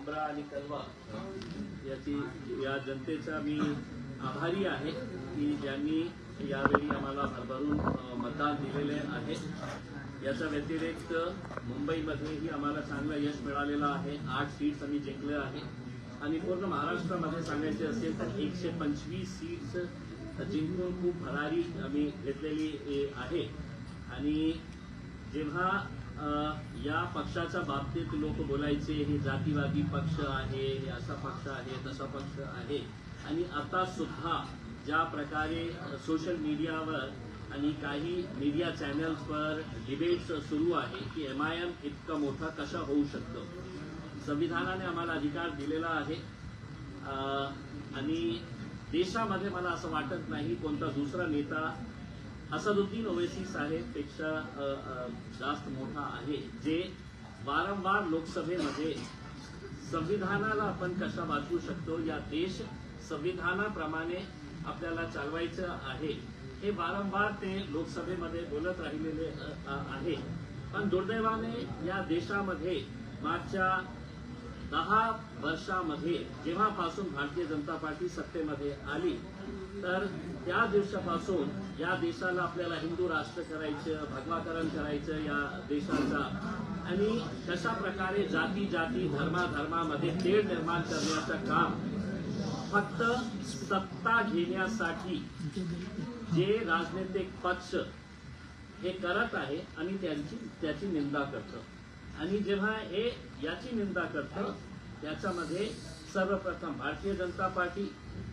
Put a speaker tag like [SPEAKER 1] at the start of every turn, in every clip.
[SPEAKER 1] मुंब्रा आणि कलवा या जनतेचा मी आभारी आहे की ज्यांनी यावेळी आम्हाला भरभरून मतदान दिलेले आहे। याच्या व्यतिरिक्त मुंबईमध्येही आम्हाला चांगलं यश मिळालेलं आहे। 8 सीट्स आम्ही जिंकले आहे आणि पूर्ण महाराष्ट्रामध्ये सांगायचे असेल तर 125 सीट्स जिंकून खूप भरारी आम्ही घेतलेली आहे। आणि जेव्हा या पक्षाच्या बाबतीत लोक बोलायचे हे जातीवादी पक्ष आहे, हे असा पक्ष आहे, तसा पक्ष आहे, आणि आता सुद्धा ज्या प्रकारे सोशल मीडियावर आणि काही मीडिया चॅनल्सवर डिबेट्स सुरू आहे की MIM इतका मोठा कसा होऊ शकतो। संविधानाने आम्हाला अधिकार दिलेला आहे आणि देशामध्ये मला असं वाटत नाही कोणता दुसरा नेता असदुद्दीन ओवैसी साहेब पेक्षा जास्त मोठा आहे, जे वारंवार लोकसभेमध्ये संविधानाला आपण कसा वाचवू शकतो, या देश संविधानाप्रमाणे आपल्याला चालवायचं आहे, हे वारंवार ते लोकसभेमध्ये बोलत राहिलेले आहे। पण दुर्दैवाने या देशामध्ये मागच्या 10 वर्षामध्ये जेव्हापासून भारतीय जनता पार्टी सत्तेमध्ये आली तर त्या दिवसापासून या देशाला आपल्याला हिंदू राष्ट्र करायचं, भगवाकरण करायचं या देशाचा, आणि कशा प्रकारे जाती जाती धर्माधर्मामध्ये तेढ निर्माण करण्याचं काम फक्त सत्ता घेण्यासाठी जे राजनैतिक पक्ष हे करत आहे आणि त्याची निंदा करतं। आणि जेव्हा हे याची निंदा करतं त्याच्यामध्ये सर्वप्रथम भारतीय जनता पार्टी,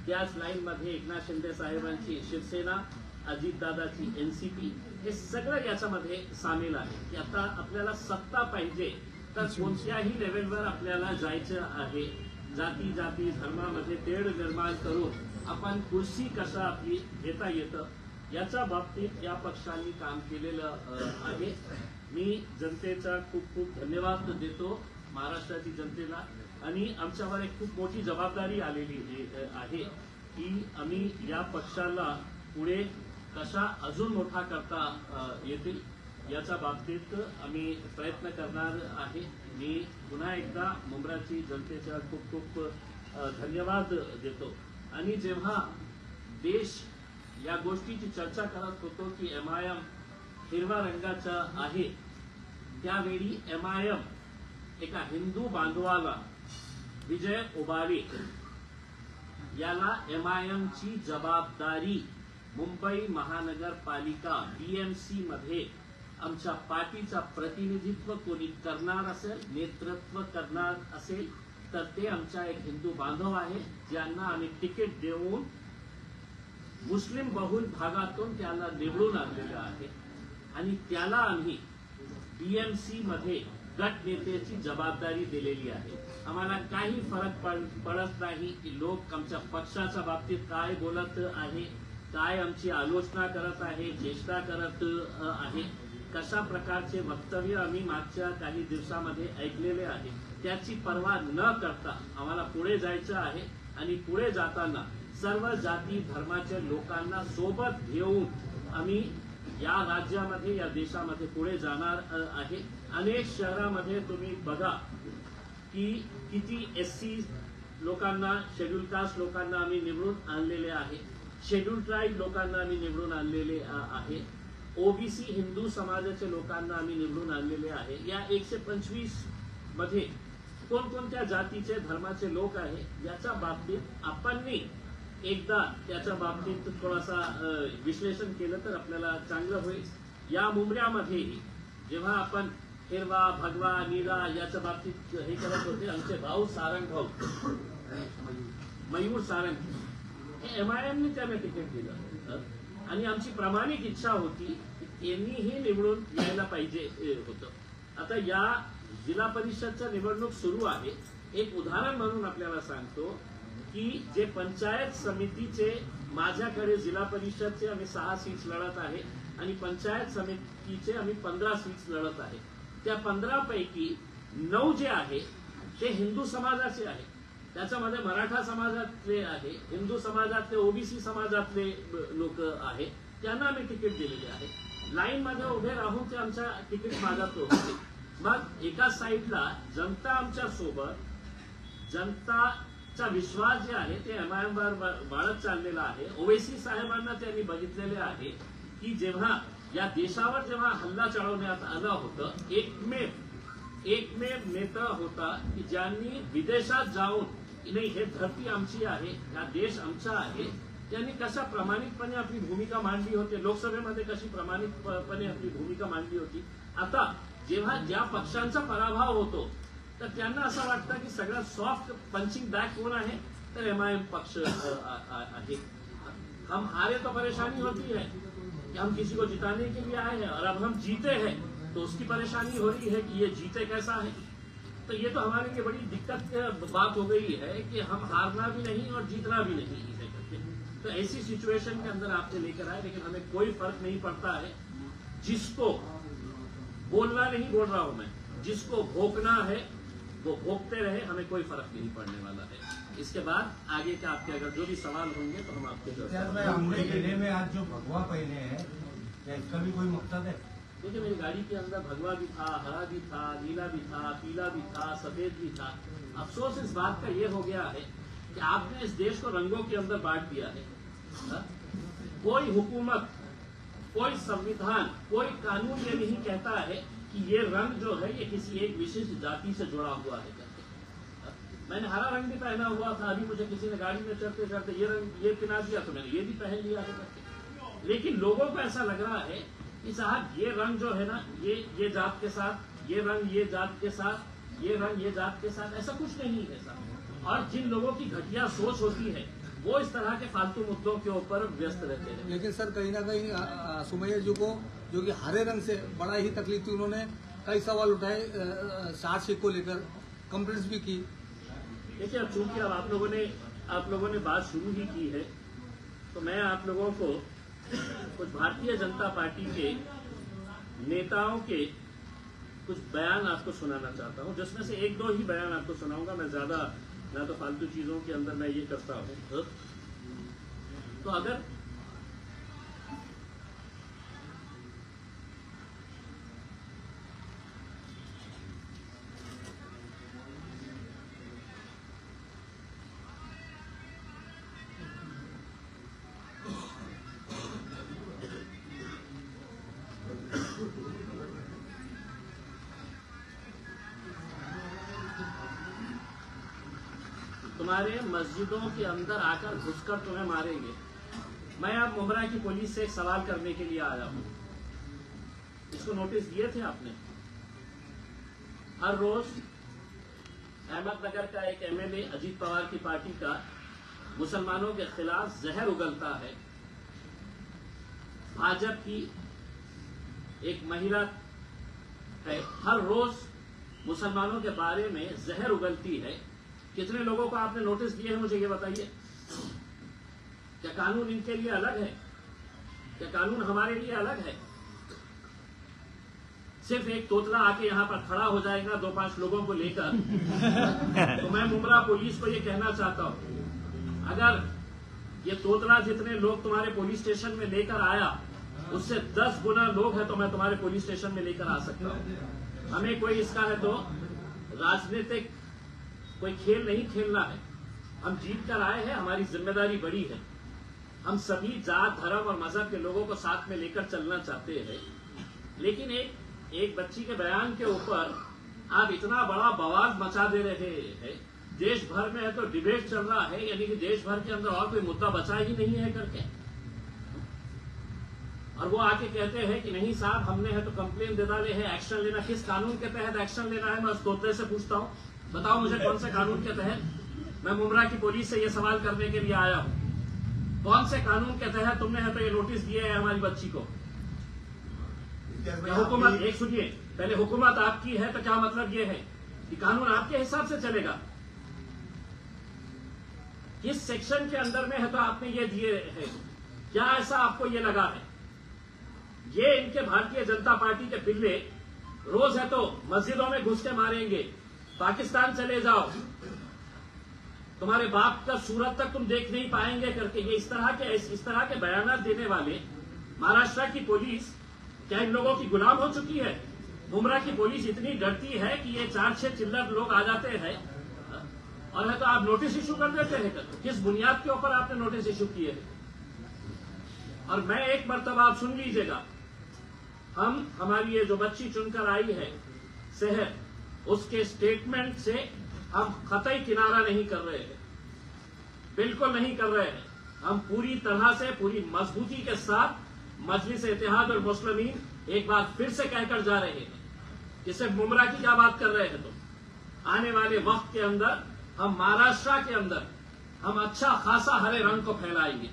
[SPEAKER 1] त्याच लाईनमध्ये एकनाथ शिंदे साहेबांची शिवसेना, अजितदादाची NCP, हे सगळं याच्यामध्ये सामील आहे की आता आपल्याला सत्ता पाहिजे तर कोणत्याही लेवलवर आपल्याला जायचं आहे। जाती जाती धर्मामध्ये तेढ निर्माण करून आपण कुर्सी कसा आपली घेता येतं याच्या बाबतीत या पक्षांनी काम केलेलं आहे। मी जनतेचा खूप खूप धन्यवाद देतो, महाराष्ट्राची जनतेला, आणि आमच्यावर एक खूप मोठी जबाबदारी आलेली आहे की आम्ही या पक्षाला पुढे कसा अजून मोठा करता येतील याच्या बाबतीत आम्ही प्रयत्न करणार आहे। मी पुन्हा एकदा मुंब्राची जनतेचा खूप खूप धन्यवाद देतो। आणि जेव्हा देश या गोष्टीची चर्चा करत होतो की MIM हिरवा रंगाचा आहे, त्यावेळी MIM एका हिंदू बांधवाला, विजय उबाळे याला MIM ची जबाबदारी मुंबई महानगरपालिका BMC मध्ये आमच्या पार्टीचा प्रतिनिधित्व कोणी करणार असेल, नेतृत्व करणार असेल तर ते आमचा एक हिंदू बांधव आहे, ज्यांना आम्ही तिकीट देऊन मुस्लिम बहुल भागातून त्याला निवडून आणलेलं आहे आणि त्याला आम्ही BMC मध्ये गट नेत्याची जबाबदारी दिलेली आहे। आम्हाला काही फरक पडत नाही की लोक आमच्या पक्षाच्या बाबतीत काय बोलत आहे, काय आमची आलोचना करत आहे, चेष्टा करत आहे, कशा प्रकारचे वक्तव्य आम्ही मागच्या काही दिवसामध्ये ऐकलेले आहे, त्याची पर्वा न करता आम्हाला पुढे जायचं आहे। आणि पुढे जाताना सर्व जाती धर्माच्या लोकांना सोबत घेऊन आम्ही या राज्यामध्ये, या देशामध्ये पुढे जाणार आहे। अनेक शहरामध्ये तुम्ही बघा की किती SC लोकांना, शेड्यूल कास्ट लोकांना आम्ही निवडून आणलेले आहे, शेड्यूल ट्राईब लोकांना आम्ही निवडून आणलेले आहे, OBC हिंदू समाजाच्या लोकांना आम्ही निवडून आणलेले आहे। या 125 मध्ये कोणकोणत्या जातीचे धर्माचे लोक आहे याच्या बाबतीत आपण एकदा त्याच्या बाबतीत थोडासा विश्लेषण केलं तर आपल्याला चांगलं होईल। या मुंब्र्यामध्ये जेव्हा आपण हिरवा, भगवा, नीला याच्या बाबतीत हे करत होते, आमचे भाऊ सारंग भाऊ, मयूर सारंग, हे MIM ने त्यांना तिकीट दिलं आणि आमची प्रामाणिक इच्छा होती की यांनीही निवडून यायला पाहिजे होतं। आता या जिल्हा परिषदच्या निवडणूक सुरू आहे, एक उदाहरण म्हणून आपल्याला सांगतो की जे पंचायत समितीचे, माझ्याकडे जिल्हा परिषदचे आम्ही 6 सीट्स लढत आहे आणि पंचायत समितीचे आम्ही 15 सीट्स लढत आहे। त्या 15 पैकी 9 जे आहे ते हिंदू समाजाचे आहे, त्याच्यामध्ये मराठा समाजातले आहे, हिंदू समाजातले, OBC समाजातले लोक आहे, त्यांना आम्ही तिकीट दिलेले आहे। लाईन मध्ये उभे राहून ते आमच्या तिकीट मागत होते। मग एका साईडला जनता आमच्या सोबत जनताचा विश्वास जे आहे ते MIM वर वाढत चाललेला आहे. ओवेसी साहेबांना त्यांनी बघितलेले आहे की जेव्हा या देशावर जेव्हा हल्ला चढवण्यात आलं होतं, एकमेव नेता होता की ज्यांनी विदेशात जाऊन नाही हे धरती आमची आहे, हा देश आमचा आहे, त्यांनी कशा प्रामाणिकपणे आपली भूमिका मांडली होती, लोकसभेमध्ये कशी प्रामाणिकपणे आपली भूमिका मांडली होती. आता जेव्हा ज्या पक्षांचा पराभव होतो तर त्यांना असं वाटतं की सगळ्यात सॉफ्ट पंचिंग बॅग कोण आहे, तर MIM पक्ष आहे. हम हारे तो परेशानी होती है कि हम किसी को जिताने के लिए आए हैं और अब हम जीते हैं तो उसकी परेशानी हो रही है कि ये जीते कैसा है. तो ये तो हमारे लिए बड़ी दिक्कत बात हो गई है कि हम हारना भी नहीं और जीतना भी नहीं है करके. तो ऐसी सिचुएशन के अंदर आपसे लेकर आए, लेकिन हमें कोई फर्क नहीं पड़ता है. जिसको बोलना नहीं बोल रहा हूं मैं, जिसको भोंकना है वो भोंकते रहे, हमें कोई फर्क नहीं पड़ने वाला है. इसके बाद आगे के आपके अगर जो भी सवाल होंगे तो हम आपके
[SPEAKER 2] हमने किले में आज जो भगवा पहने हैं, क्या इसका भी कोई मकसद है?
[SPEAKER 1] देखिए, मेरी गाड़ी के अंदर भगवा भी था, हरा भी था, नीला भी था, पीला भी था, सफेद भी था. अफसोस इस बात का ये हो गया है कि आपने इस देश को रंगों के अंदर बांट दिया है. कोई हुकूमत, कोई संविधान, कोई कानून ये नहीं कहता है कि ये रंग जो है ये किसी एक विशिष्ट जाति से जुड़ा हुआ है करके. मैंने हरा रंग भी पहना हुआ था, अभी मुझे किसी ने गाड़ी में चढ़ते चढ़ते ये रंग ये पिला दिया तो मैंने ये भी पहन लिया है करके. लेकिन लोगों को ऐसा लग रहा है कि साहब ये रंग जो है ना, ये जात के साथ, ये रंग ये जात के साथ, ये रंग ये जात के साथ, ऐसा कुछ नहीं है साहब. और जिन लोगों की घटिया सोच होती है वो इस तरह के फालतू मुद्दों के ऊपर व्यस्त रहते हैं.
[SPEAKER 3] लेकिन सर कहीं ना कहीं सुमैया जी को जो कि हरे रंग से बड़ा ही तकलीफ थी, उन्होंने कई सवाल उठाए चार्जशीट को लेकर, कंप्लेंट्स भी की.
[SPEAKER 1] देखिए, अब चूंकि अब आप लोगों ने बात शुरू ही की है तो मैं आप लोगों को कुछ भारतीय जनता पार्टी के नेताओं के कुछ बयान आपको सुनाना चाहता हूं, जिसमें से एक दो ही बयान आपको सुनाऊंगा. मैं ज्यादा ना तो फालतू चीजों के अंदर मैं ये करता हूं. तो अगर तुम्हारे मस्जिदों के अंदर आकर घुसकर तुम्हें मारेंगे. मैं अब मुमरा की पुलिस से एक सवाल करने के लिए आया हूं. इसको नोटिस दिए थे आपने? हर रोज अहमदनगर का एक MLA अजीत पवार की पार्टी का मुसलमानों के खिलाफ जहर उगलता है. भाजपा की एक महिला है, हर रोज मुसलमानों के बारे में जहर उगलती है. कितने लोगों को आपने नोटिस दिए हैं, मुझे ये बताइए. क्या कानून इनके लिए अलग है? क्या कानून हमारे लिए अलग है? सिर्फ एक तोतला आके यहाँ पर खड़ा हो जाएगा 2-5 लोगों को लेकर. तो मैं मुमरा पुलिस को ये कहना चाहता हूं, अगर ये तोतला जितने लोग तुम्हारे पुलिस स्टेशन में लेकर आया उससे 10 गुना लोग हैं तो मैं तुम्हारे पुलिस स्टेशन में लेकर आ सकता हूं. हमें कोई इसका है तो राजनीतिक कोई खेल नहीं खेलना है. हम जीत कर आए हैं, हमारी जिम्मेदारी बड़ी है. हम सभी जात, धर्म और मजहब के लोगों को साथ में लेकर चलना चाहते हैं. लेकिन एक बच्ची के बयान के ऊपर आप इतना बड़ा बवाल मचा दे रहे हैं. देश भर में है तो डिबेट चल रहा है, यानी कि देश भर के अंदर और कोई मुद्दा बचा ही नहीं है करके. और वो आके कहते हैं कि नहीं साहब हमने है तो कंप्लेन दे डाले है, एक्शन लेना. किस कानून के तहत एक्शन लेना है, मैं उस तोते से पूछता हूं. बताओ मुझे कौन से कानून के तहत. मैं मुमरा की पुलिस से ये सवाल करने के लिए आया हूं, कौन से कानून के तहत तुमने है तो ये नोटिस दिए है हमारी बच्ची को. हुकूमत, एक सुनिए, पहले हुकूमत आपकी है तो क्या मतलब ये है कि कानून आपके हिसाब से चलेगा? किस सेक्शन के अंदर में है तो आपने ये दिए है? क्या ऐसा आपको ये लगा है? ये इनके भारतीय जनता पार्टी के पिल्ले रोज है तो मस्जिदों में घुस के मारेंगे, पाकिस्तान चले जाओ, तुम्हारे बाप का सूरत तक तुम देख नहीं पाएंगे करके ये इस तरह के बयान देने वाले महाराष्ट्र की पुलिस क्या इन लोगों की गुलाम हो चुकी है? मुमरा की पुलिस इतनी डरती है कि ये 4-6 चिल्लर लोग आ जाते हैं और है तो आप नोटिस इशू कर देते हैं। किस बुनियाद के ऊपर आपने नोटिस इशू किए हैं? और मैं एक मर्तबा आप सुन लीजिएगा, हमारी ये जो बच्ची चुनकर आई है शहर, उसके स्टेटमेंट से हम कतई किनारा नहीं कर रहे हैं, बिल्कुल नहीं कर रहे हैं। हम पूरी तरह से पूरी मजबूती के साथ मजलिस इत्तेहाद और मुस्लिमीन एक बार फिर से कहकर जा रहे हैं कि सिर्फ मुमरा की क्या बात कर रहे हैं तुम। आने वाले वक्त के अंदर हम महाराष्ट्र के अंदर हम अच्छा खासा हरे रंग को फैलाएंगे।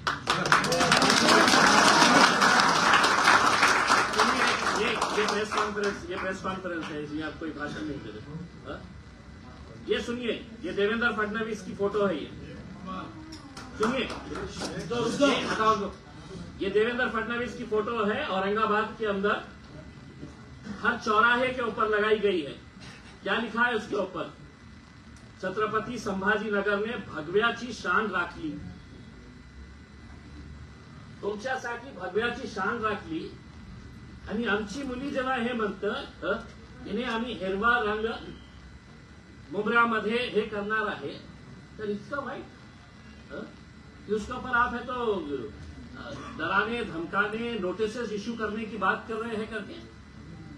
[SPEAKER 1] ये प्रेस कॉन्फ्रेंस है, इसमें आप कोई भाषण नहीं दे रहे। ये सुनिए, ये देवेंद्र फडणवीस की फोटो है। ये सुनिए, तो हटाओ दो। ये देवेंद्र फडणवीस की फोटो है, औरंगाबाद के अंदर हर चौराहे के ऊपर लगाई गई है। क्या लिखा है उसके ऊपर? छत्रपती संभाजीनगर ने भगव्याची शान राखली। तुमच्यासाठी भगव्याची शान राखली आणि आमची मुली जेव्हा हे म्हणतं इने आम्ही हिरवा रंग मुंब्रामध्ये हे करणार आहे, तर इतकं वाईट कि उसके ऊपर आप है तो डराने धमकाने नोटिसेस इश्यू करने की बात कर रहे हैं करके।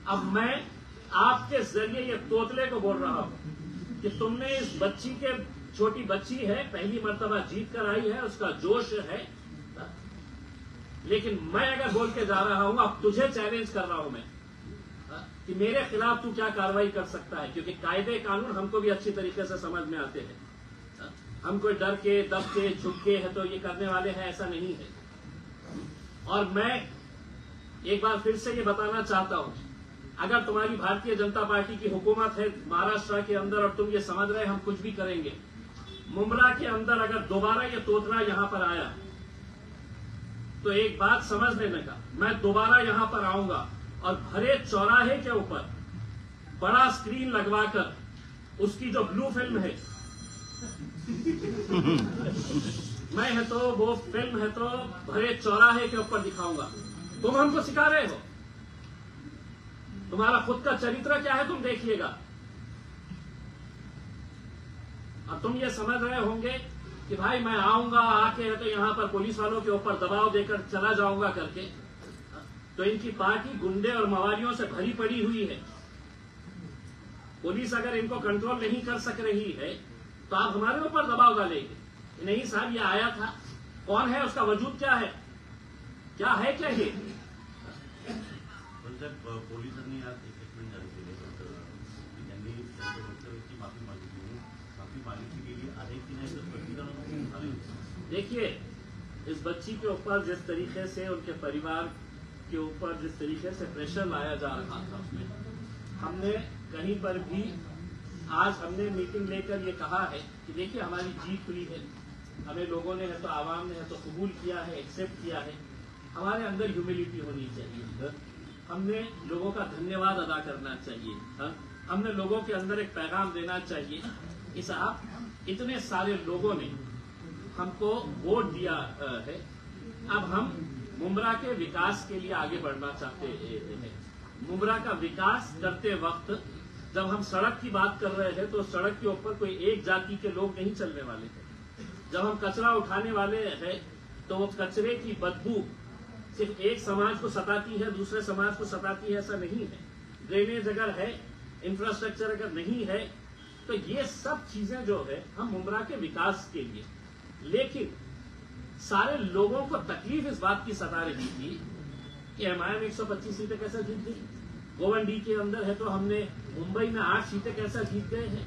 [SPEAKER 1] अब मैं आपके जरिए ये तोतले को बोल रहा हूं कि तुमने इस बच्ची के, छोटी बच्ची है, पहली मर्तबा जीत कर आई है, उसका जोश है, लेकिन मैं अगर बोल के जा रहा हूं, अब तुझे चैलेंज कर रहा हूं मैं कि मेरे खिलाफ तू क्या कार्रवाई कर सकता है, क्योंकि कायदे कानून हमको भी अच्छी तरीके से समझ में आते हैं। हम कोई डर के दब के झुक के है तो ये करने वाले हैं, ऐसा नहीं है। और मैं एक बार फिर से ये बताना चाहता हूं, अगर तुम्हारी भारतीय जनता पार्टी की हुकूमत है महाराष्ट्र के अंदर और तुम ये समझ रहे हम कुछ भी करेंगे, मुंब्रा के अंदर अगर दोबारा ये तोतला यहां पर आया तो एक बात समझ लेने का, मैं दोबारा यहां पर आऊंगा और भरे चौराहे के ऊपर बड़ा स्क्रीन लगवाकर उसकी जो ब्लू फिल्म है मैं है तो वो फिल्म है तो भरे चौराहे के ऊपर दिखाऊंगा। तुम हमको सिखा रहे हो, तुम्हारा खुद का चरित्र क्या है तुम देखिएगा। अब तुम ये समझ रहे होंगे कि भाई मैं आऊंगा, आके है तो यहां पर पुलिस वालों के ऊपर दबाव देकर चला जाऊंगा करके, तो इनकी पार्टी गुंडे और मवालियों से भरी पड़ी हुई है। पुलिस अगर इनको कंट्रोल नहीं कर सक रही है तो आप हमारे ऊपर दबाव डालेंगे? नहीं साहब, ये आया था, कौन है, उसका वजूद क्या है, क्या है क्या ये?
[SPEAKER 4] पोलिसांनी आज स्टेटमेंट जारी केले, त्यांनी त्यांच्या वक्तव्याची माफी मागितली, माफी मागितली गेली आहे की नाही, तर प्रतिक्रिया आली।
[SPEAKER 1] देखिए, इस बच्ची के ऊपर जिस तरीके से उनके परिवार के ऊपर जिस तरीके से प्रेशर लाया जा रहा था, उसमें हमने कहीं पर भी आज हमने मीटिंग लेकर ये कहा है कि देखिए हमारी जीत हुई है, हमें लोगों ने है तो आवाम ने है तो कबूल किया है, एक्सेप्ट किया है। हमारे अंदर ह्यूमिलिटी होनी चाहिए, हमने लोगों का धन्यवाद अदा करना चाहिए, हमने लोगों के अंदर एक पैगाम देना चाहिए कि साहब इतने सारे लोगों ने हमको वोट दिया है, अब हम मुंब्रा के विकास के लिए आगे बढ़ना चाहते हैं। मुंब्रा का विकास करते वक्त जब हम सड़क की बात कर रहे हैं तो सड़क के ऊपर कोई एक जाति के लोग नहीं चलने वाले थे। जब हम कचरा उठाने वाले हैं तो वो कचरे की बदबू सिर्फ एक समाज को सताती है, दूसरे समाज को सताती है, ऐसा नहीं है। ड्रेनेज अगर है, इंफ्रास्ट्रक्चर अगर नहीं है, तो ये सब चीजें जो है हम मुंब्रा के विकास के लिए, लेकिन सारे लोगों को तकलीफ इस बात की सता रही थी कि एमआईएम 125 सीटें कैसे जीत गई, गोवंडी के अंदर है तो हमने मुंबई में 8 सीटें कैसा जीत गए हैं,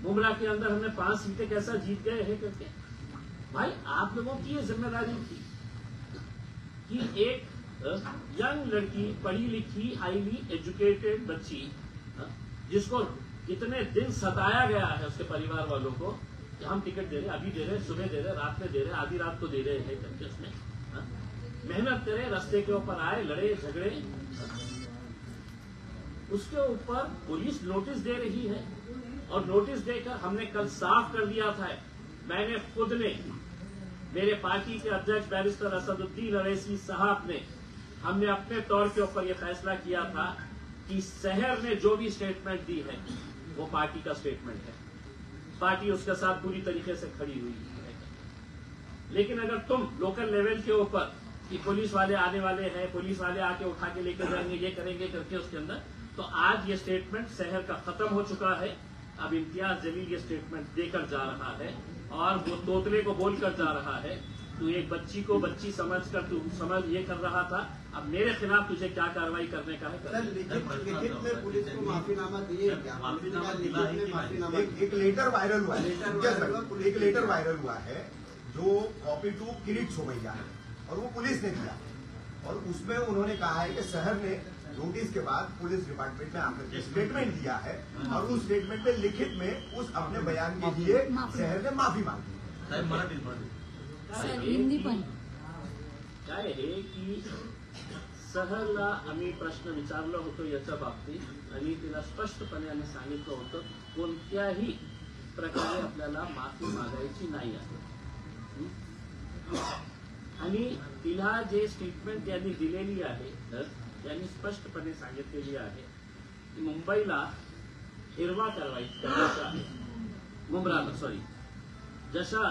[SPEAKER 1] मुंब्रा के अंदर हमने 5 सीटें कैसा जीत गए हैं करके। भाई आप लोगों की ये जिम्मेदारी थी कि एक यंग लड़की, पढ़ी लिखी, हाईली एजुकेटेड बच्ची, जिसको इतने दिन सताया गया है उसके परिवार वालों को कि हम टिकट दे रहे, अभी दे रहे, सुबह दे रहे, रात में दे रहे, आधी रात को दे रहे हैं करके, उसमें मेहनत करे, रास्ते के ऊपर आए, लड़े झगड़े, उसके ऊपर पुलिस नोटिस दे रही है। और नोटिस देकर हमने कल साफ कर दिया था, मैंने खुद ने, मेरे पार्टी के अध्यक्ष बैरिस्टर असदुद्दीन अवैसी साहब ने, हमने अपने तौर के ऊपर यह फैसला किया था कि शहर ने जो भी स्टेटमेंट दी है वो पार्टी का स्टेटमेंट है। पार्टी उसके साथ पूरी तरीके से खड़ी हुई है। लेकिन अगर तुम लोकल लेवल के ऊपर कि पुलिस वाले आने वाले हैं, पुलिस वाले आके उठा के लेके जाएंगे, ये करेंगे करके उसके अंदर, तो आज ये स्टेटमेंट शहर का खत्म हो चुका है। अब इम्तियाज जलील ये स्टेटमेंट देकर जा रहा है और वो तोतले को बोलकर जा रहा है, तू एक बच्ची को बच्ची समझकर तू समझ ये कर रहा था, अब मेरे खिलाफ तुझे क्या कार्रवाई करने का है
[SPEAKER 5] सर, लिखित में पुलिस को माफीनामा दिए क्या?
[SPEAKER 4] माफीनामा दिला है कि
[SPEAKER 5] माफीनामा
[SPEAKER 2] एक लेटर वायरल हुआ है, एक लेटर वायरल हुआ है जो कॉपी टू किरीट सोमैया है और वो पुलिस ने दिया और उसमें उन्होंने कहा है कि शहर ने नोटिस के बाद पुलिस डिपार्टमेंट में आकर स्टेटमेंट दिया है और उस स्टेटमेंट में लिखित में उस अपने बयान के लिए शहर ने माफी मांगी है।
[SPEAKER 4] साहेब मराठी
[SPEAKER 6] सर हिंदी पण
[SPEAKER 1] काय आहे की सहरला आम्ही प्रश्न विचारला होतो याच्या बाबतीत आणि तिला स्पष्टपणे आम्ही सांगितलं होतं कोणत्याही प्रकारे आपल्याला माफी मागायची नाही आहे। आणि तिला जे स्टेटमेंट त्यांनी दिलेली आहे त्यांनी स्पष्टपणे सांगितलेली आहे की मुंबईला हिरवा करायचा आहे, मुंब्राला सॉरी, जशा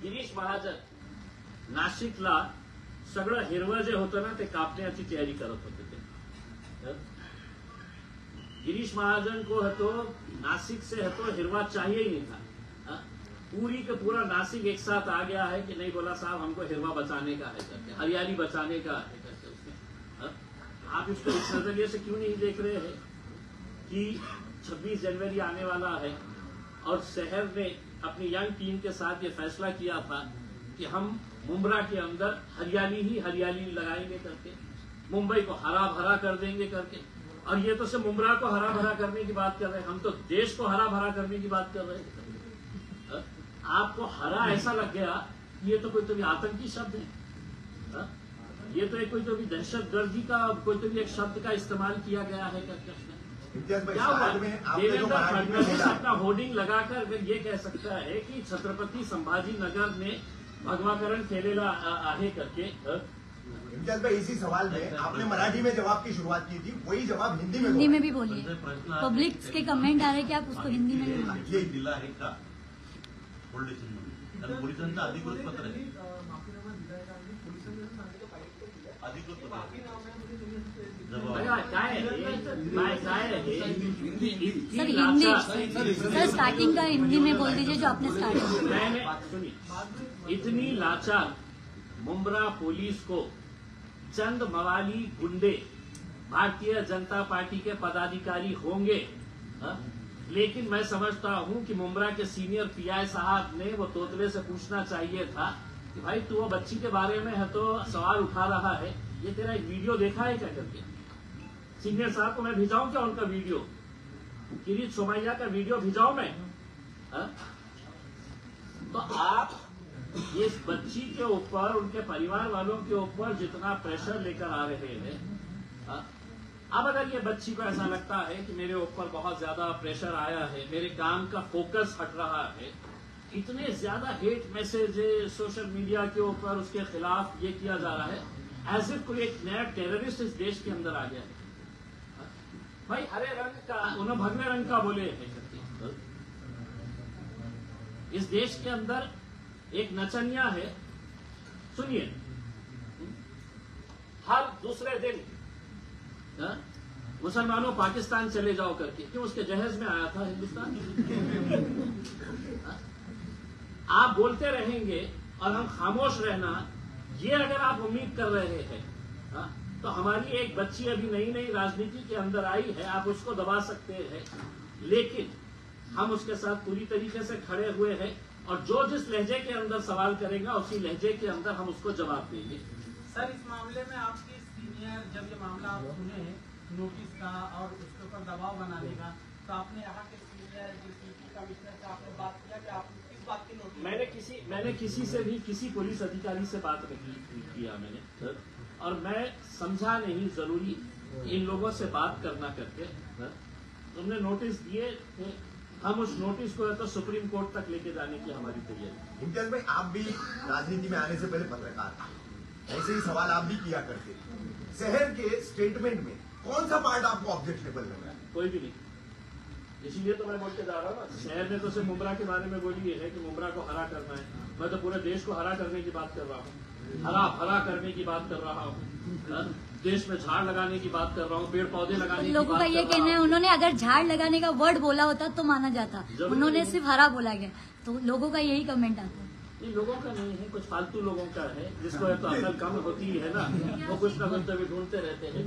[SPEAKER 1] गिरीश महाजन नाशिकला सगळं हिरवं जे होतं ना ते कापण्याची तयारी करत होते ते। गिरीश महाजन को है तो नासिक से है तो हिरवा चाहिए ही नहीं था। पूरी का पूरा नासिक एक साथ आ गया है कि नहीं, बोला साहब हमको हिरवा बचाने का है करके, हरियाली बचाने का है करके उसने। आप इसको इस नजरिए से क्यों नहीं देख रहे हैं कि 26 जनवरी आने वाला है और शहर ने अपनी यंग टीम के साथ ये फैसला किया था कि हम मुंब्रा के अंदर हरियाली ही हरियाली लगाएंगे करके, मुंबई को हरा भरा कर देंगे करके। और ये तो सिर्फ मुंब्रा को हरा भरा करने की बात कर रहे हैं, हम तो देश को हरा भरा करने की बात कर रहे हैं। आपको हरा ऐसा लग गया ये तो कोई तो भी आतंकी शब्द है, ये तो एक कोई तो भी दहशतगर्दी का कोई तो भी एक शब्द का इस्तेमाल किया गया है करके उसने। क्या हुआ? देवेंद्र फडणवीस अपना होर्डिंग लगाकर अगर ये कह सकता है कि छत्रपति संभाजीनगर ने भगवाकरण केलेला आहे करके।
[SPEAKER 2] इम्तियाज भाई, इसी सवाल में आपने मराठी में जवाब की शुरुआत की थी, वही जवाब हिंदी में
[SPEAKER 6] हिंदी में भी बोलिए। पब्लिक के कमेंट आ रहे कि आप उसको हिंदी में भी बोलिए।
[SPEAKER 4] ये दिला आहे का पोलीस स्टेशनमध्ये? कारण पोलिसांचं अधिकृत पत्र आहे, अधिकृत पत्र आहे।
[SPEAKER 1] काय आहे
[SPEAKER 6] सर हिंदी, सर स्टार्टिंग का हिंदी में बोल दीजिए जो आपने स्टार्ट किया।
[SPEAKER 1] मैंने सुनिए, इतनी लाचार मुंब्रा पुलिस को चंद मवाली गुंडे भारतीय जनता पार्टी के पदाधिकारी होंगे, लेकिन मैं समझता हूं कि मुंब्रा के सीनियर पीआई साहब ने वो तोतले से पूछना चाहिए था कि भाई तू वो बच्ची के बारे में है तो सवाल उठा रहा है, ये तेरा एक वीडियो देखा है क्या करके। सीनियर साहब को मैं भिजाऊं क्या उनका वीडियो, किरीट सोमैया का वीडियो भिजाऊं मैं? तो आप इस बच्ची के ऊपर, उनके परिवार वालों के ऊपर जितना प्रेशर लेकर आ रहे हैं, अब अगर ये बच्ची को ऐसा लगता है कि मेरे ऊपर बहुत ज्यादा प्रेशर आया है, मेरे काम का फोकस हट रहा है, इतने ज्यादा हेट मैसेजेस सोशल मीडिया के ऊपर उसके खिलाफ ये किया जा रहा है, एज इफ कोई एक नया टेररिस्ट इस देश के अंदर आ गया है। भाई हरे रंग का, उन्हें भगवे रंग का बोले हैं। इस देश के अंदर एक नचनिया है, सुनिए, हर दूसरे दिन मुसलमानों पाकिस्तान चले जाओ करके, क्यों उसके जहेज में आया था हिंदुस्तान। आप बोलते रहेंगे और हम खामोश रहना, ये अगर आप उम्मीद कर रहे हैं तो हमारी एक बच्ची अभी नई नई राजनीति के अंदर आई है, आप उसको दबा सकते हैं, लेकिन हम उसके साथ पूरी तरीके से खड़े हुए हैं और जो जिस लहजे के अंदर सवाल करेगा उसी लहजे के अंदर हम उसको जवाब देंगे।
[SPEAKER 7] सर इस मामले में आपके सीनियर, जब ये मामला आप सुने हैं नोटिस का और उसके ऊपर दबाव बनाने का, तो आपने यहाँ के सीनियर डिप्टी कमिश्नर से आपने बात किया कि आप किस बात की नोटिस?
[SPEAKER 1] मैंने किसी से भी, किसी पुलिस अधिकारी से बात नहीं किया मैंने, और मैं समझा नहीं जरूरी इन लोगों से बात करना करके। तुमने नोटिस दिए थे, हम उस नोटिस को तो सुप्रीम कोर्ट तक लेके जाने की हमारी तैयारी।
[SPEAKER 2] इम्तियाज भाई, आप भी राजनीति में आने से पहले पत्रकार थे, ऐसे ही सवाल आप भी किया करते। शहर के स्टेटमेंट में कौन सा पार्ट आपको ऑब्जेक्शनेबल लग रहा है?
[SPEAKER 1] कोई भी नहीं। इसीलिए तो मैं बोल के जा रहा हूँ ना, शहर ने तो सिर्फ मुमरा के बारे में बोली है कि मुमरा को हरा करना है, मैं तो पूरे देश को हरा करने की बात कर रहा हूँ, हरा भरा करने की बात कर रहा हूँ, देश में झाड़ लगाने की बात कर रहा हूँ, पेड़ पौधे लगाने की
[SPEAKER 6] लोगों
[SPEAKER 1] बात
[SPEAKER 6] का ये
[SPEAKER 1] कर
[SPEAKER 6] कहना
[SPEAKER 1] रहा
[SPEAKER 6] है
[SPEAKER 1] हूँ।
[SPEAKER 6] उन्होंने अगर झाड़ लगाने का वर्ड बोला होता तो माना जाता, उन्होंने सिर्फ हरा बोला गया, तो लोगों का यही कमेंट आता है।
[SPEAKER 1] ये लोगों का नहीं है, कुछ फालतू लोगों का है, जिसको है तो अकल कम होती है ना, वो कुछ ना कुछ तो भी ढूंढते रहते हैं।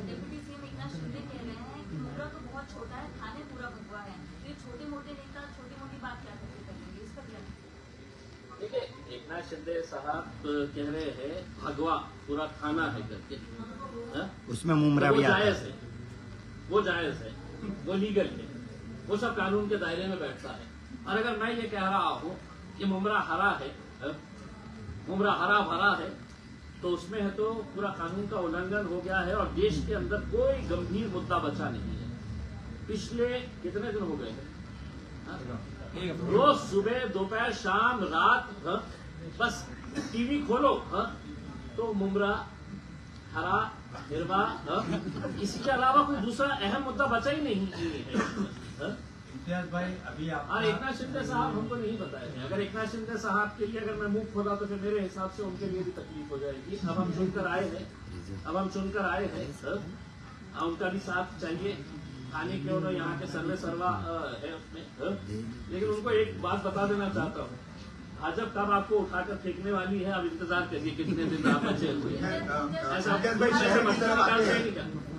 [SPEAKER 8] डिप्टी सीएम एकनाथ शिंदे कह रहे हैं कि मुमरा तो बहुत छोटा है, थाने पूरा भगवा है, ये छोटे मोटे नेता छोटी मोटी बात क्या करेंगे, इसका क्या?
[SPEAKER 1] देखिए, एकनाथ शिंदे साहब कह रहे हैं भगवा पूरा थाना है करके,
[SPEAKER 2] उसमें मुमरा
[SPEAKER 1] तो वो
[SPEAKER 2] भी आता
[SPEAKER 1] जायज
[SPEAKER 2] है।
[SPEAKER 1] है, वो जायज है, वो लीगल है, वो सब कानून के दायरे में बैठता है। और अगर मैं ये कह रहा हूँ कि मुमरा हरा है, मुमरा हरा भरा है, तो उसमें है तो पूरा कानून का उल्लंघन हो गया है और देश के अंदर कोई गंभीर मुद्दा बचा नहीं है। पिछले कितने दिन हो गए हैं, रोज सुबह दोपहर शाम रात, बस टीवी खोलो तो मुमरा हरा हिरवा, इसके अलावा कोई दूसरा अहम मुद्दा बचा ही नहीं है।
[SPEAKER 7] इम्तियाज भाई, अभी आप
[SPEAKER 1] और एकनाथ शिंदे साहब हमको नहीं बताए हैं। अगर एकनाथ शिंदे साहब के लिए अगर मैं मुंह खोला तो फिर मेरे हिसाब से उनके लिए भी तकलीफ हो जाएगी। अब हम सुनकर आए हैं, उनका भी साथ चाहिए, खाने क्यों ना यहाँ के सर्वे सर्वा है उसमें, लेकिन उनको एक बात बता देना चाहता हूँ, भाजपा कब आपको उठाकर फेंकने वाली है, अब इंतजार करिए कितने दिन आप बचे हुए हैं।
[SPEAKER 2] इम्तियाज भाई शहर की तरफ आते हैं,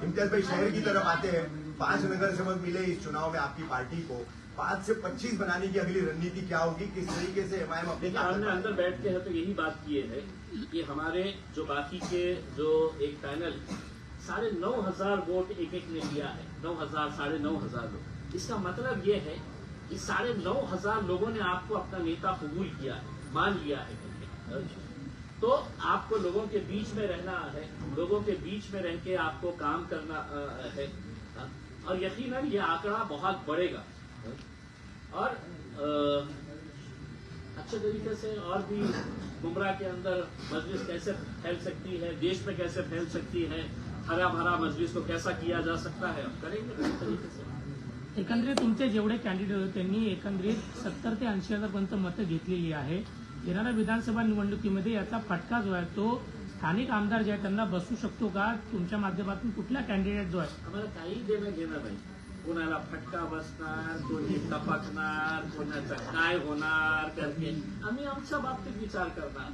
[SPEAKER 2] इम्तियाज भाई शहर की तरफ आते हैं। 5 नगर सेवक मिले इस चुनाव में आपकी पार्टी को, 5 से 25 बनाने की अगली रणनीति क्या होगी, किस तरीके से एमआईएम अपनी
[SPEAKER 1] देखिए, हमने अंदर बैठ के है तो यही बात की है कि हमारे जो बाकी के जो एक पैनल 9,500 वोट एक एक ने लिया है, 9,000 9,500 लोग, इसका मतलब ये है कि 9,500 लोगों ने आपको अपना नेता कबूल किया है, मान लिया है। तो आपको लोगों के बीच में रहना है, लोगों के बीच में रह के आपको काम करना है, और यकीनन ये आंकड़ा बहुत बढ़ेगा और अच्छे तरीके से और भी मुमरा के अंदर मजलिस कैसे फैल सकती है, देश में कैसे फैल सकती है, हरा भरा मजलिस को कैसा किया जा सकता है, करेंगे इस तरीके से।
[SPEAKER 9] एकंदरीत तुमचे जेवढे कॅन्डिडेट होते त्यांनी एकंदरीत 70 ते 80,000 पर्यंत मतं घेतलेली आहे। येणाऱ्या विधानसभा निवडणुकीमध्ये याचा फटका जो आहे तो स्थानिक आमदार जे आहेत त्यांना बसू शकतो का? तुमच्या माध्यमातून कुठला कॅन्डिडेट जो आहे
[SPEAKER 1] आम्हाला काही देणं घेणं नाही, कोणाला फटका बसणार, कोणी टपकणार, कोणाचं काय होणार करके आम्ही आमच्या बाबतीत विचार करणार।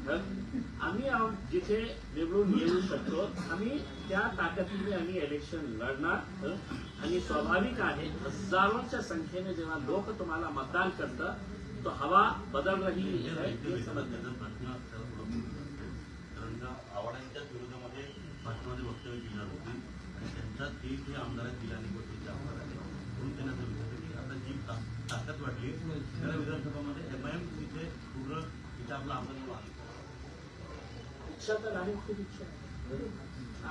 [SPEAKER 1] आम्ही जिथे निवडून येऊ शकतो आम्ही त्या ताकदीने आम्ही इलेक्शन लढणार आणि स्वाभाविक आहे हजारोंच्या संख्येने जेव्हा लोक तुम्हाला मतदान करतात तो हवा बदल रही है हे समजलं।
[SPEAKER 4] कारण का आव्हाडांच्या विरोधामध्ये भाषणामध्ये वक्तव्य केली जात होती आणि त्यांचा ते जे आमदार जिल्हा निवडणुकीचे आमदार आहे म्हणून त्यांना असं विचारलं की आता जी ताकद वाढली त्याला विधानसभामध्ये एमआयएम तिथे पूर्ण तिथे आपला आमदार आहे।
[SPEAKER 1] इच्छा तर आहे, खूप इच्छा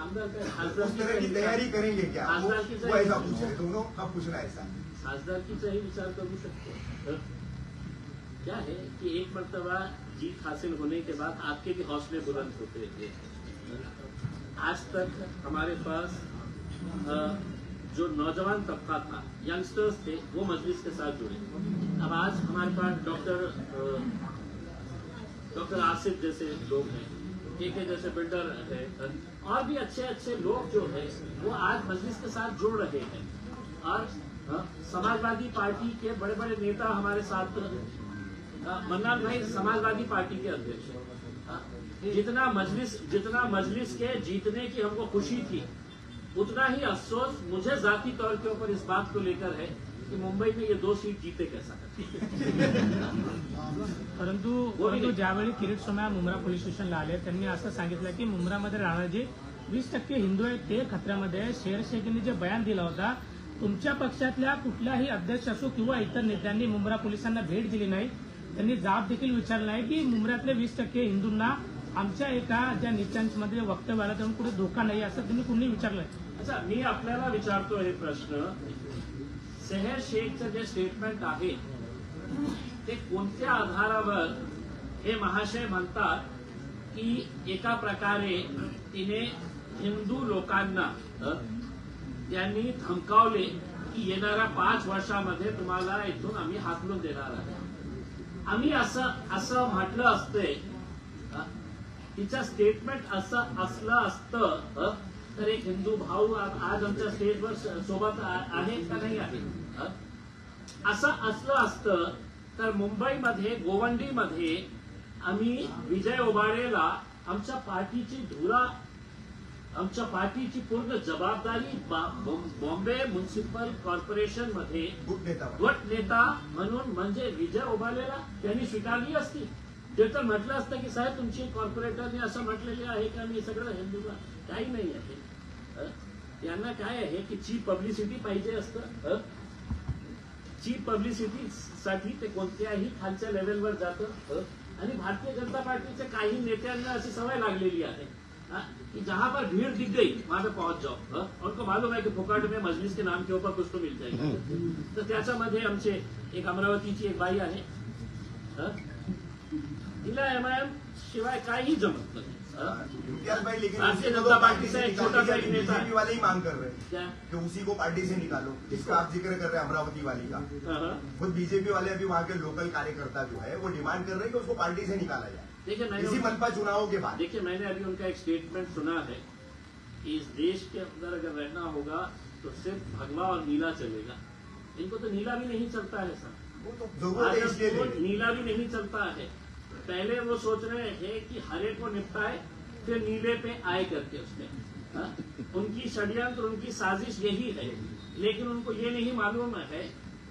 [SPEAKER 1] आमदार काय
[SPEAKER 2] उस तरह की तैयारी करेंगे क्या, वो ऐसा पूछ रहे दोनों का पूछना ऐसा।
[SPEAKER 1] खासदारकीचाही विचार करू शकतो। क्या है कि एक मर्तबा जीत हासिल होने के बाद आपके भी हौसले बुलंद होते थे। आज तक हमारे पास जो नौजवान तबका था, यंगस्टर्स थे, वो मजलिस के साथ जुड़े। अब आज हमारे पास डॉक्टर आसिफ जैसे लोग हैं, के जैसे बिल्डर है, और भी अच्छे अच्छे लोग जो है वो आज मजलिस के साथ जुड़ रहे हैं। और समाजवादी पार्टी के बड़े बड़े नेता हमारे साथ, मन्नान भाई समाजवादी पार्टी के अध्यक्ष हैं। जितना मजलिस के जीतने की हमको खुशी थी उतना ही अफसोस मुझे जाती तौर के ऊपर इस बात को लेकर है कि मुंबई में ये 2 सीट जीते कैसा
[SPEAKER 9] परंतु ज्यावेळी किरीट सोमय्या मुंब्रा पोलीस स्टेशनला आले त्यांनी असं सांगितलं की मुंब्रामध्ये राहणारे जे 20% हिंदू आहेत ते खतऱ्यामध्ये आहे। शेर शेखींनी जे बयान दिला होता, तुमच्या पक्षातल्या कुठल्याही अध्यक्ष असो किंवा इतर नेत्यांनी मुंब्रा पोलिसांना भेट दिली नाही, त्यांनी जाब देखील विचारला नाही की मुंब्र्यातले 20% हिंदूंना आमच्या एका ज्या नेत्यांमध्ये वक्तव्य आलं त्यामुळे कुठे धोका नाही असं तुम्ही कुणी विचारलंय?
[SPEAKER 1] अच्छा, मी आपल्याला विचारतो हे प्रश्न, शहर शेखचं जे स्टेटमेंट आहे ते कोणत्या आधारावर हे महाशय म्हणतात की एका प्रकारे तिने हिंदू लोकांना त्यांनी धमकावले की येणाऱ्या 5 वर्षामध्ये तुम्हाला इथून आम्ही हाकलून देणार आहे. आम्ही असं म्हटलं असतंय, तिचं स्टेटमेंट असं असलं असतं तर एक हिंदू भाऊ आज आमच्या स्टेजवर सोबत आहे का नाही आहे? असं असलं असतं तर मुंबईमध्ये गोवंडीमध्ये आम्ही विजय ओबाळेला आमच्या पार्टीची धुरा, आमच्या पार्टीची पूर्ण जबाबदारी बॉम्बे म्युनिसिपल कॉर्पोरेशन मध्ये गट नेता म्हणून म्हणजे विजय ओबाळेला त्यांनी स्वीकारली असती. ते तर म्हटलं असतं की साहेब तुमची कॉर्पोरेटरने असं म्हटलेले आहे की आम्ही सगळं हिंदूला. काही नाही आहे. त्यांना काय आहे की चीप पब्लिसिटी पाहिजे असतं. चीप पब्लिसिटी साठी ते कोणत्याही खालच्या लेवलवर जातं. आणि भारतीय जनता पार्टीच्या काही नेत्यांना अशी सवय लागलेली आहे कि जहां पर भीड़ दिख गई वहां पे पहुंच जाओ. उनको मालूम है कि फुकट में मजलिस के नाम के ऊपर कुछ तो मिल जाएगा. तर त्याच्यामध्ये आमचे एक अमरावतीची एक बाई आहे, तिला एमआयएम शिवाय काही जमत नाही.
[SPEAKER 2] इम्तियाज भाई, लेकिन
[SPEAKER 1] भारतीय जनता पार्टी से एक छोटा सा एक नेता
[SPEAKER 2] बीजेपी वाले ही मांग कर रहे हैं
[SPEAKER 1] क्या
[SPEAKER 2] कि उसी को पार्टी से निकालो, जिसका आप जिक्र कर रहे हैं अमरावती वाली का. खुद बीजेपी वाले अभी वहाँ के लोकल कार्यकर्ता जो है वो डिमांड कर रहे हैं कि उसको पार्टी से निकाला जाए.
[SPEAKER 1] देखिए
[SPEAKER 2] इसी मनपा चुनावों के बाद
[SPEAKER 1] देखिए मैंने अभी उनका एक स्टेटमेंट सुना है कि इस देश के अंदर अगर रहना होगा तो सिर्फ भगवा और नीला चलेगा. इनको तो नीला भी नहीं चलता है सर.
[SPEAKER 2] वो तो जरूरत है इसलिए ले रहे हैं.
[SPEAKER 1] नीला भी नहीं चलता है. पहले वो सोच रहे हैं कि हरे को निपटाए फिर नीले पे आए करके उसमें. उनकी षड्यंत्र, उनकी साजिश यही है. लेकिन उनको ये नहीं मालूम है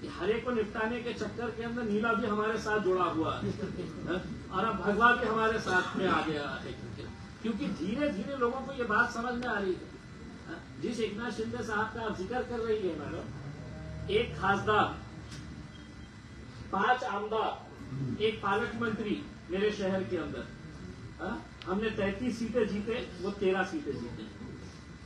[SPEAKER 1] कि हरे को निपटाने के चक्कर के अंदर नीला भी हमारे साथ जुड़ा हुआ है और अब भगवा भी हमारे साथ में आ गया है. क्योंकि धीरे धीरे लोगों को ये बात समझ में आ रही है. जिस एकनाथ शिंदे साहब का आप जिक्र कर रही है मैडम, एक खासदार, 5 आमदार, एक पालक मंत्री मेरे शहर के अंदर. हमने 33 सीटें जीते, वो 13 सीटें जीते.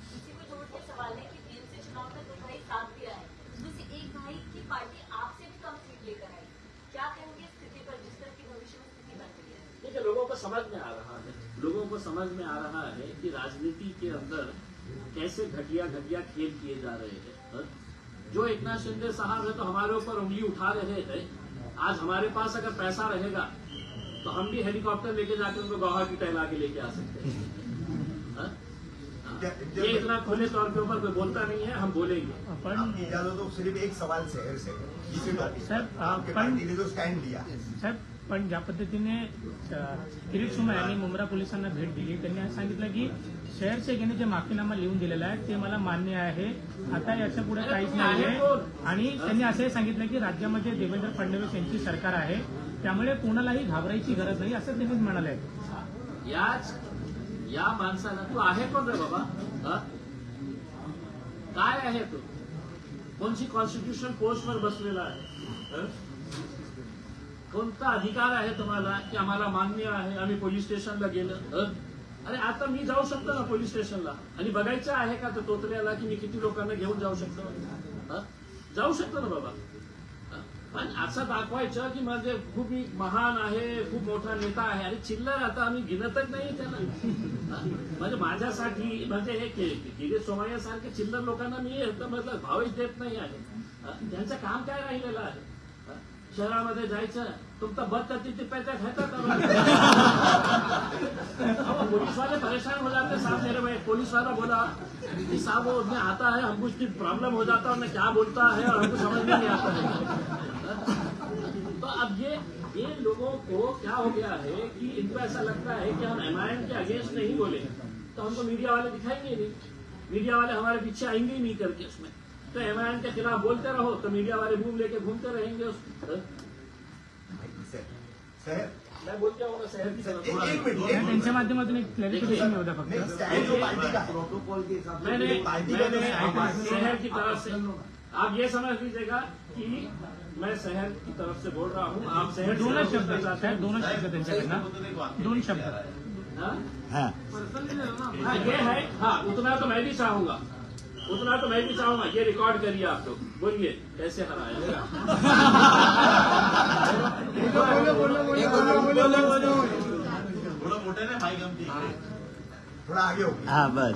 [SPEAKER 8] इसी को जोड़ के सवाल है कि बीएमसी चुनाव में 2 भाई साथ दिया है, उसमें से एक भाई की पार्टी आपसे भी कम सीट लेकर आई. क्या कहेंगे स्थिति पर, जिस तरह की भविष्य में स्थिति बन रही है?
[SPEAKER 1] देखिए लोगों को समझ में आ रहा है, लोगों को समझ में आ रहा है कि राजनीति के अंदर कैसे घटिया घटिया खेल किए जा रहे हैं. जो एकनाथ शिंदे साहब है तो हमारे ऊपर उंगली उठा रहे हैं. आज हमारे पास अगर पैसा रहेगा तो हम भी हेलीकॉप्टर लेके जाकर उनको गुवाहाटी टहला के लेके आ सकते हैं. ये इतना खुले तौर के ऊपर कोई बोलता नहीं है, हम बोलेंगे.
[SPEAKER 2] आपकी इजाजत तो सिर्फ एक सवाल शहर से है, इसी टॉपिक
[SPEAKER 9] साहेब,
[SPEAKER 2] आपके पार्टी ने जो स्टँड लिया.
[SPEAKER 9] साहेब, पण ज्या पद्धतीने किरीट सोमय्या यांनी मुंब्रा पोलिसांना भेट दिली, त्यांनी सांगितलं की शहर शेखने जे माफीनामा लिहून दिलेला आहे ते मला मान्य आहे, आता याच्या पुढे काहीच नाही आहे. आणि त्यांनी असंही सांगितलं की राज्यामध्ये देवेंद्र फडणवीस यांची सरकार आहे, त्यामुळे कोणालाही घाबरायची गरज नाही असं त्यांनी म्हणाले.
[SPEAKER 1] या माणसाला तू आहे कोण रे बाबा? काय आहे तू? कोणची कॉन्स्टिट्यूशन पोस्टवर बसलेला आहे? कोणता अधिकार आहे तुम्हाला की आम्हाला मान्य आहे, आम्ही पोलीस स्टेशनला गेलं? अरे आता मी जाऊ शकतो ना पोलीस स्टेशनला आणि बघायचं आहे का तो तोतऱ्याला की मी किती लोकांना घेऊन जाऊ शकतो? जाऊ शकतो ना बाबा. पण असं दाखवायचं की म्हणजे खूप महान आहे, खूप मोठा नेता आहे. अरे चिल्लर आता आम्ही गिनतच नाही त्याला. म्हणजे माझ्यासाठी म्हणजे हे किरीट सोमय्या सारखे चिल्लर लोकांना मी मतलब भावच देत नाही आहे. त्यांचं काम काय राहिलेलं आहे? शहरामध्ये जायचं, तुमचा बद तिथे पैसा घेतात. पुलिस वाले परेशान हो जाते साहब. मेरे भाई पुलिस वाला बोला कि साहब वो उसमें आता है, हमको उसकी प्रॉब्लम हो जाता है, उन्हें क्या बोलता है और हमको समझ में नहीं आता है. तो अब ये लोगों को क्या हो गया है कि इनको ऐसा लगता है कि हम एमआईएम के अगेंस्ट नहीं बोले तो हमको मीडिया वाले दिखाएंगे नहीं, मीडिया वाले हमारे पीछे आएंगे ही नहीं करके उसमें. तो एमआईएम के खिलाफ बोलते रहो तो मीडिया वाले बूम लेके घूमते रहेंगे उसमें. मैं बोलते हूँ शहर की तरफ
[SPEAKER 9] त्यांच्या माध्यमातून एक क्लॅरिफिकेशन होता फक्त.
[SPEAKER 5] प्रोटोकॉल के हिसाब से
[SPEAKER 1] मैंने शहर की तरफ से आप ये समझ लीजिएगा कि मैं शहर की तरफ से बोल रहा हूँ. आप शहर
[SPEAKER 9] दोनच शब्द साहेब, दोनच शब्द त्यांच्याकडनं, 2 शब्द.
[SPEAKER 1] ये है. हाँ उतना तो मैं भी चाहूंगा, उतना तो मैं भी चाहूंगा. ये रिकॉर्ड करिए आप लोग, बोलिए कैसे हराया.
[SPEAKER 4] थोडं मोठ्याने माईक आमची
[SPEAKER 2] थोड़ा आगे हो.
[SPEAKER 5] हाँ बस